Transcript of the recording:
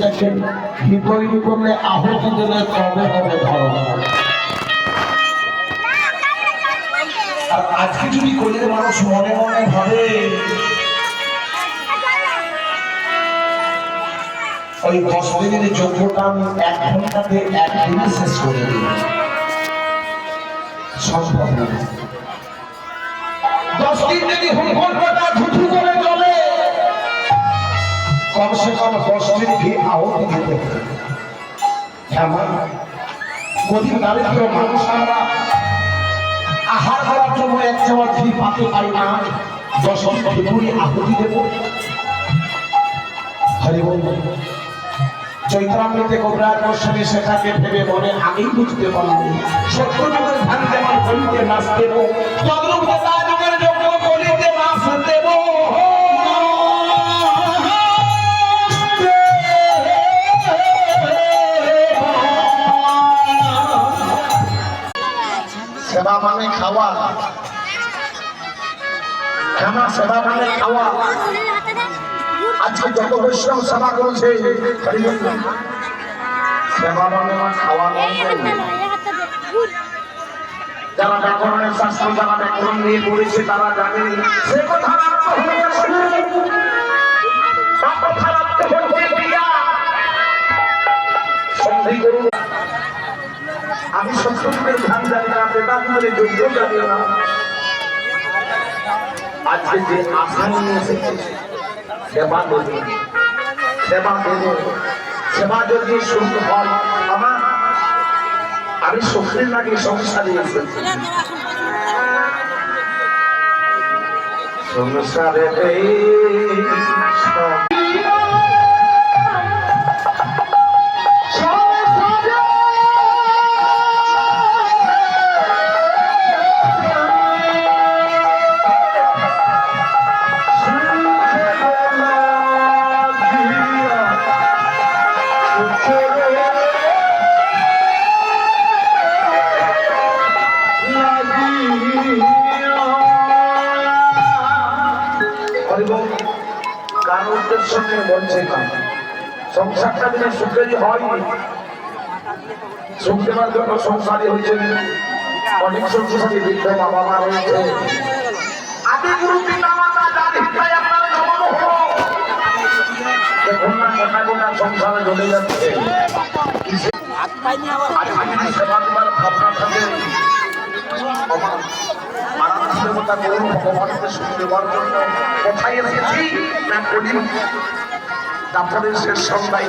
জিনিসটাকে তৈরি করলে আহুতি দিলে তবে হবে ধর্ম। আর আজকে যদি করলে মানুষ মনে মনে ভাবে ওই 10 দিনের যোগ্যতা আমি 1 ঘন্টাতে 1 দিনে শেষ করে দিই, সম্ভব না। 10 দিন যদি হুঙ্করটা ধুধু করে চলে, কমসে কম 10 দিন কি আহুতি দিতে হবে। এমন গরিব দারিদ্র মানুষ আমরা আহার করার জন্য 1 চামচ ঘি পাতে পারি না, 10 দিন খিচুড়ি আহুতি দেব। হরি বল। চৈত্রামৃতে গোবরাজ গোস্বামী সেটাকে ভেবে মনে আগেই বুঝতে পারলেন সত্যযুগের ধান যেমন কলিতে নাচ দেব, তদ্রূপ যুগের যোগ্য কলিতে নাচ দেব। সেবা মানে খাওয়া, ক্ষমা সেবা মানে খাওয়া। আজকে যত বৈষ্ণব সেবা করছে সেবা মানে খাওয়া। যারা ব্যাকরণের শাস্ত্র, যারা ব্যাকরণ নিয়ে পড়েছে তারা জানে সে কথা আমি সত্যযুগের ধ্যান জানি না, বেদান্তের যোগ্য জানি না। আজকে যে আশা নিয়ে এসেছে সেবা দেব, সেবা দেব, সেবা যদি শুরু হয় আমার, আমি সুখের লাগে সংসারে এসেছি। সংসারে কার উদ্দেশ্য নিয়ে বলছে না। সংসারটা যদি সুখেরই হয়, সুখ দেওয়ার জন্য সংসারী হয়েছে। অনেক সংসারী বৃদ্ধ মা বাবা রয়েছে, আদি গুরু পিতা মাতা যাদের হৃদয়ে আপনার জন্ম হলো, দেখুন না গোটা গোটা সংসারে চলে যাচ্ছে। সেবা দেওয়ার ভাবনা থাকে ভগবানকে সুখ দেওয়ার জন্য কোথায় এসেছি না করি। তারপরে শেষ সন্ধ্যায়